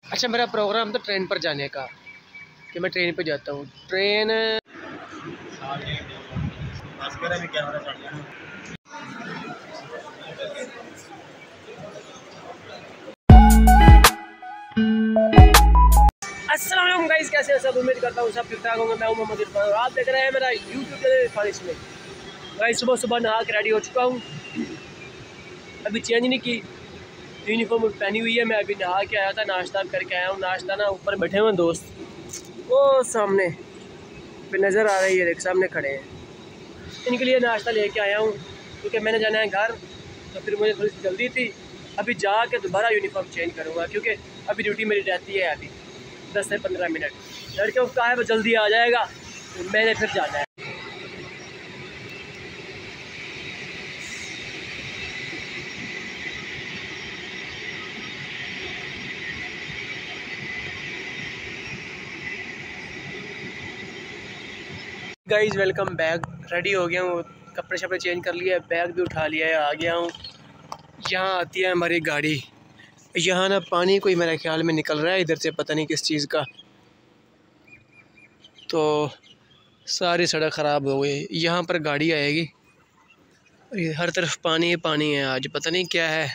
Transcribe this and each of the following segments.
अच्छा, मेरा प्रोग्राम था ट्रेन पर जाने का कि मैं ट्रेन पे जाता हूँ। ट्रेन अस्सलाम वालेकुम गाइस, कैसे हैं सब? उम्मीद करता हूँ सब ठीक ठाक होंगे। मैं हूं मोहम्मद इरफान और आप देख रहे हैं मेरा यूट्यूब चैनल इरफान इसमें। गाइस सुबह सुबह नहा के रेडी हो चुका हूँ, अभी चेंज नहीं की, यूनिफॉर्म पहनी हुई है। मैं अभी नहा के आया था, नाश्ता करके आया हूँ। नाश्ता ना ऊपर बैठे हुए दोस्त, वो सामने पे नज़र आ रही है, देख सामने खड़े हैं। इनके लिए नाश्ता लेके आया हूँ क्योंकि मैंने जाना है घर, तो फिर मुझे थोड़ी सी जल्दी थी। अभी जाके दोबारा यूनिफॉर्म चेंज करूँगा क्योंकि अभी ड्यूटी मेरी रहती है अभी 10 से 15 मिनट। लड़के उसका है वो जल्दी आ जाएगा, तो मैंने फिर जाना है। Guys welcome back. रेडी हो गया हूँ, कपड़े शपड़े चेंज कर लिया, बैग भी उठा लिया है, आ गया हूँ। यहाँ आती है हमारी गाड़ी। यहाँ ना पानी कोई मेरे ख्याल में निकल रहा है इधर से, पता नहीं किस चीज़ का, तो सारी सड़क ख़राब हो गई। यहाँ पर गाड़ी आएगी, ये हर तरफ पानी ही पानी है आज, पता नहीं क्या है।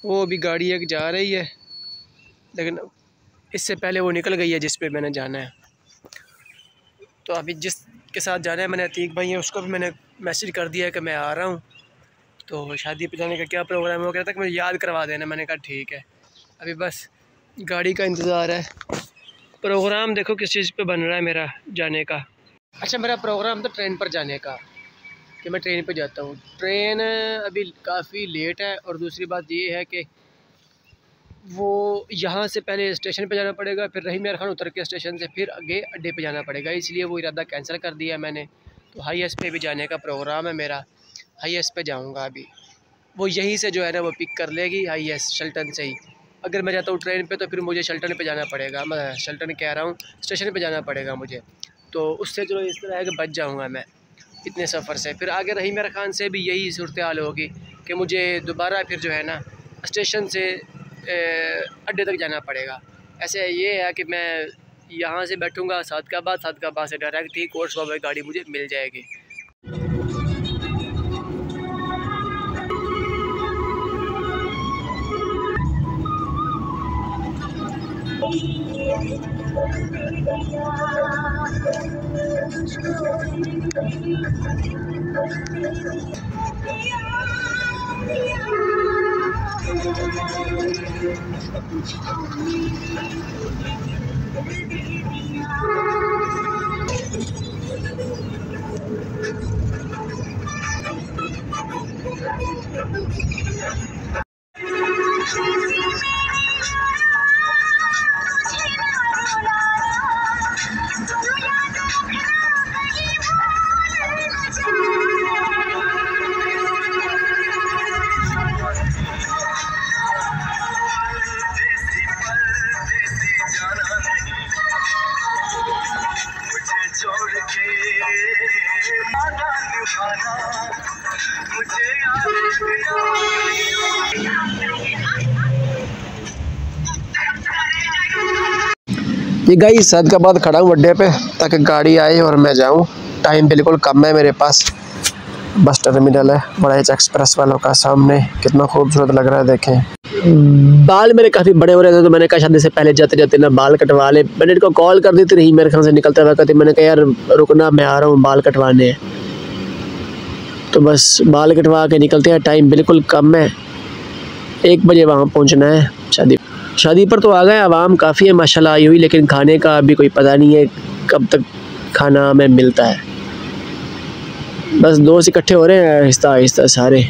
वो अभी गाड़ी एक जा रही है, लेकिन इससे पहले वो निकल गई है जिस पे मैंने जाना है। तो अभी जिसके साथ जाना है, मैंने अतीक भाई है, उसको भी मैंने मैसेज कर दिया है कि मैं आ रहा हूँ। तो शादी पे जाने का क्या प्रोग्राम है, वो कहता है कि मुझे याद करवा देना। मैंने कहा ठीक है, अभी बस गाड़ी का इंतज़ार है। प्रोग्राम देखो किस चीज़ पे बन रहा है मेरा जाने का। अच्छा, मेरा प्रोग्राम था ट्रेन पर जाने का कि मैं ट्रेन पे जाता हूँ। ट्रेन अभी काफ़ी लेट है, और दूसरी बात ये है कि वो यहाँ से पहले स्टेशन पे जाना पड़ेगा, फिर रहीम यार खान उतर के स्टेशन से फिर आगे अड्डे पे जाना पड़ेगा, इसलिए वो इरादा कैंसिल कर दिया मैंने। तो हाई एस पे भी जाने का प्रोग्राम है मेरा, हाई एस पे जाऊँगा अभी। वो यहीं से जो है ना वो पिक कर लेगी, हाई एस शल्टन से ही। अगर मैं जाता हूँ ट्रेन पे तो फिर मुझे शल्टन पे जाना पड़ेगा, मैं शल्टन कह रहा हूँ, स्टेशन पे जाना पड़ेगा मुझे। तो उससे जो इस तरह है कि बच जाऊँगा मैं इतने सफ़र से। फिर आगे रहीम यार खान से भी यही सूरत हाल होगी कि मुझे दोबारा फिर जो है ना स्टेशन से अड्डे तक जाना पड़ेगा। ऐसे ये है कि मैं यहाँ से बैठूँगा सादकाबाद से डायरेक्ट ही कोर्स वाले गाड़ी मुझे मिल जाएगी। ये गाइस सादकाबाद खड़ा हूँ अड्डे पे ताकि गाड़ी आए और मैं जाऊँ। टाइम बिल्कुल कम है मेरे पास। बस टर्मिनल है बड़ा एच एक्सप्रेस वालों का, सामने कितना खूबसूरत लग रहा है, देखें। बाल मेरे काफ़ी बड़े हो रहे थे, तो मैंने कहा शादी से पहले जाते जाते ना बाल कटवा ले। मैंने इनको कॉल कर दी थी रही मेरे घर से निकलते वक्त, मैंने कहा यार रुकना, मैं आ रहा हूँ बाल कटवाने। तो बस बाल कटवा के निकलते हैं, टाइम बिल्कुल कम है, 1 बजे वहाँ पहुँचना है। शादी पर तो आ गए, आवाम काफ़ी है माशाल्लाह आई हुई, लेकिन खाने का अभी कोई पता नहीं है कब तक खाना हमें मिलता है। बस दोस्त इकट्ठे हो रहे हैं आहिस्ता आहिस्ता सारे,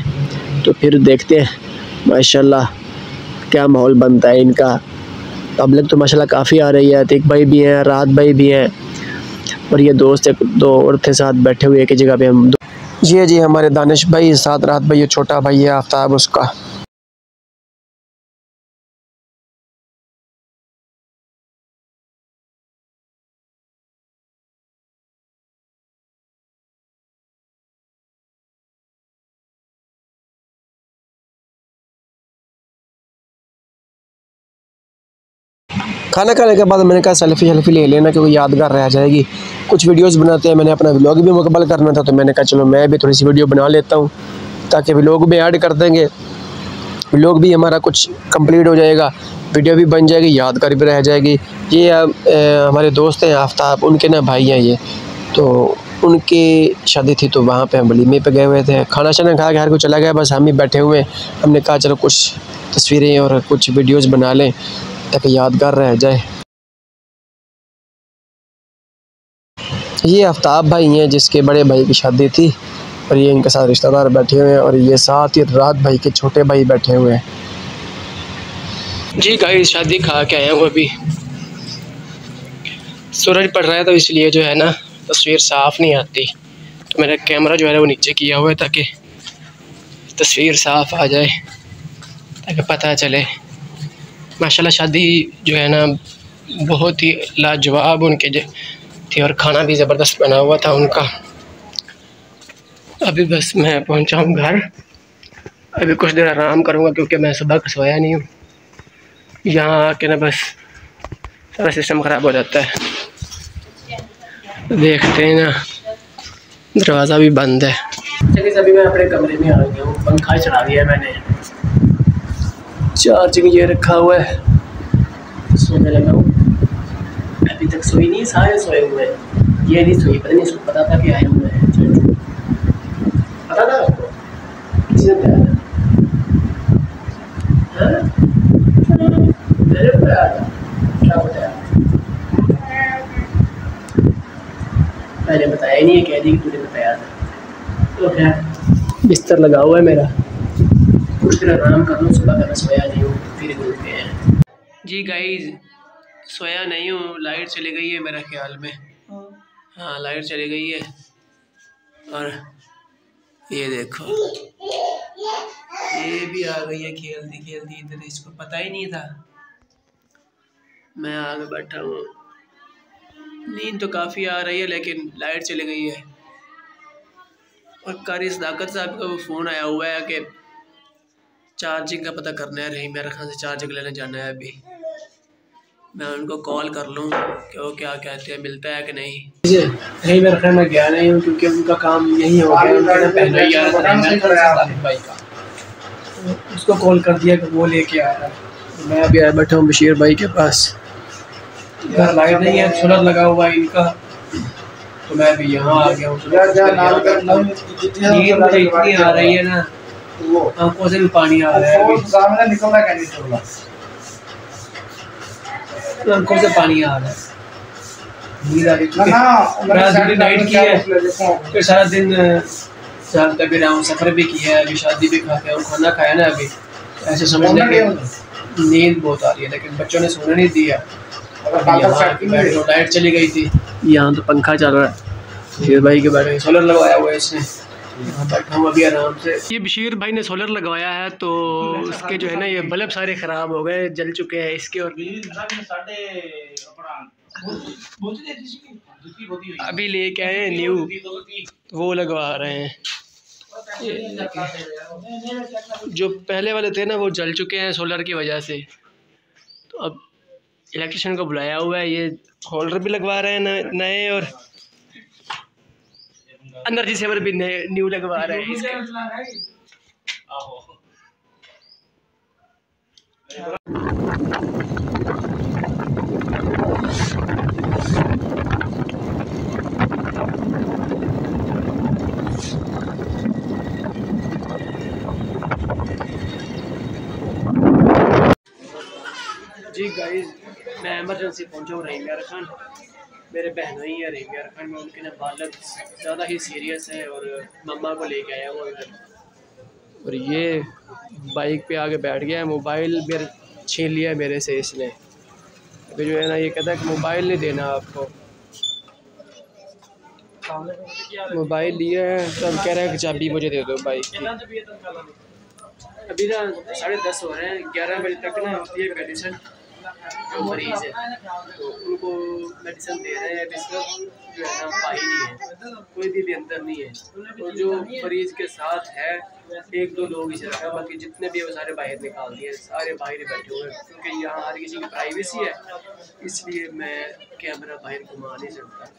तो फिर देखते हैं माशाल्लाह क्या माहौल बनता है इनका। पब्लिक तो माशाल्लाह काफ़ी आ रही है, अतीक भाई भी हैं, राहत भाई भी हैं, और ये दोस्त एक दो औरतें साथ बैठे हुए एक ही जगह पे हम। जी हमारे दानिश भाई साथ, राहत भाई, ये छोटा भाई है आफ्ताब उसका। खाना खाने के बाद मैंने कहा सेल्फी ले लेना क्योंकि यादगार रह जाएगी। कुछ वीडियोस बनाते हैं, मैंने अपना व्लॉग भी मुकम्मल करना था तो मैंने कहा चलो मैं भी थोड़ी सी वीडियो बना लेता हूँ ताकि व्लॉग में ऐड कर देंगे, व्लॉग भी हमारा कुछ कंप्लीट हो जाएगा, वीडियो भी बन जाएगी, यादगार भी रह जाएगी। ये हमारे दोस्त हैं आफ्ताब, उनके ना भाई हैं ये, तो उनकी शादी थी तो वहाँ पे हम वलीमे पे गए हुए थे। खाना शाना खा के हर कोई चला गया, बस हम ही बैठे हुए हैं। हमने कहा चलो कुछ तस्वीरें और कुछ वीडियोस बना लें ताकि यादगार रह जाए। ये आफ्ताब भाई हैं जिसके बड़े भाई की शादी थी और ये इनके साथ रिश्तेदार बैठे हुए हैं और ये साथ ही रात भाई के छोटे भाई बैठे हुए हैं। जी गाइस शादी खा के आया हूँ अभी। सूरज पड़ रहा है तो इसलिए जो है ना तस्वीर साफ़ नहीं आती, तो मेरा कैमरा जो है वो नीचे किया हुआ है ताकि तस्वीर साफ़ आ जाए, ताकि पता चले। माशाल्लाह शादी जो है ना बहुत ही लाजवाब उनके थी और खाना भी ज़बरदस्त बना हुआ था उनका। अभी बस मैं पहुंचा हूँ घर, अभी कुछ देर आराम करूँगा क्योंकि मैं सुबह का सोया नहीं हूँ। यहाँ आके ना बस सारा सिस्टम ख़राब हो जाता है। देखते हैं ना, दरवाज़ा भी बंद है। चलिए अभी मैं अपने कमरे में आ गया हूँ, पंखा चला दिया मैंने, चार्जिंग ये रखा हुआ है, सोने लगा हूँ। अभी तक सोई नहीं, सारे सोए हुए हैं, ये नहीं सोई, पता नहीं इसको पता था कि आए हुए हैं। पता था आपको? किसी ने बताया था? हाँ? मेरे को बताया था? क्या बताया? मैंने बताया ही नहीं है, कह दी कि तूने बताया था। तो खैर बिस्तर लगा हुआ है मेरा, कुछ देर आराम कर लूँ, सुबह का मैं सोया नहीं हूँ, फिर घूम गए हैं। जी गाइस सोया नहीं हूँ, लाइट चली गई है मेरा ख्याल में। हाँ लाइट चली गई है और ये देखो ये भी आ गई है खेलती खेलती इधर, इसको पता ही नहीं था। मैं आगे बैठा हूँ, नींद तो काफ़ी आ रही है लेकिन लाइट चली गई है। और कारी सदाकत साहब का वो फ़ोन आया हुआ है कि चार्जिंग का पता करना है, रही मेरे ख्याल से चार्जिंग लेने जाना है। अभी मैं उनको कॉल कर लूँ कि वो क्या कहते हैं, मिलता है कि नहीं। नहीं मेरे ख्याल में गया नहीं हूँ क्योंकि उनका काम यही हो गया, उनका पहले ही आ रहा था भाई का, तो उसको कॉल कर दिया कि वो लेके आ रहा है। मैं अभी आया बैठा हूँ बशीर भाई के पास, घर लाइट नहीं है, सोलर लगा हुआ है इनका, तो मैं भी यहाँ आ गया हूँ। नींद मुझे इतनी आ रही है ना, आंखों से भी पानी आ रहा है, आंखों से पानी आ रहा है, नींद आ रही है। नाइट की है फिर सारा दिन चलता भी रहा हूँ, सफ़र भी किया है, अभी शादी भी खा के खाना खाया ना, अभी ऐसे समझ लें कि नींद बहुत आ रही है, लेकिन बच्चों ने सोने नहीं दिया। लाइट चली गई थी, यहाँ तो पंखा चल रहा है। बशीर भाई के बैठे सोलर लगवाया हुआ है इसने, यहाँ बैठा हूँ अभी आराम से। ये बशीर भाई ने सोलर लगवाया है तो उसके जो है ना ये बल्ब सारे ख़राब हो गए, जल चुके हैं इसके, और अभी लेके आए न्यू, वो लगवा रहे हैं। जो पहले वाले थे ना वो जल चुके हैं सोलर की वजह से, तो अब इलेक्ट्रिशियन को बुलाया हुआ है, ये होल्डर भी लगवा रहे हैं नए और एनर्जी सेवर भी नए न्यू लगवा रहे हैं इसके। जी गाइस मैं एमरजेंसी पहुंचा हूँ रहीम यार खान, मेरे बहनों ही है रहीम यार खान में, उनके ना बालक ज़्यादा ही सीरियस है और मम्मा को लेके आया हुआ इधर। और ये बाइक पे आके बैठ गया है, मोबाइल मेरे छीन लिया है मेरे से इसने। अभी जो है ना ये कहता है कि मोबाइल नहीं देना आपको, मोबाइल लिया है तो अब कह रहा है कि चाबी मुझे दे दो बाइक की। अभी ना 10:30 हो रहे हैं, 11 बजे तक ना होती है मेडिसिन, जो मरीज़ है, तो उनको मेडिसिन दे रहे हैं। इस वक्त जो है ना बाहर ही है, कोई भी अंदर नहीं है। और जो मरीज़ के साथ है 1-2 लोग ही चल रहे हैं, बाकी जितने भी है वो सारे बाहर निकाल दिए, सारे बाहर ही बैठे हुए हैं। क्योंकि यहाँ हर किसी की प्राइवेसी है, इसलिए मैं कैमरा बाहर घुमा नहीं सकता।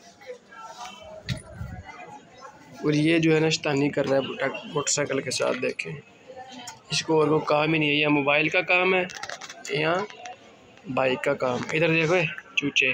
और ये जो है ना शैतानी कर रहा है मोटरसाइकिल के साथ, देखें इसको और वो काम ही नहीं है। या मोबाइल का काम है या बाइक का काम। इधर देखो चूचे।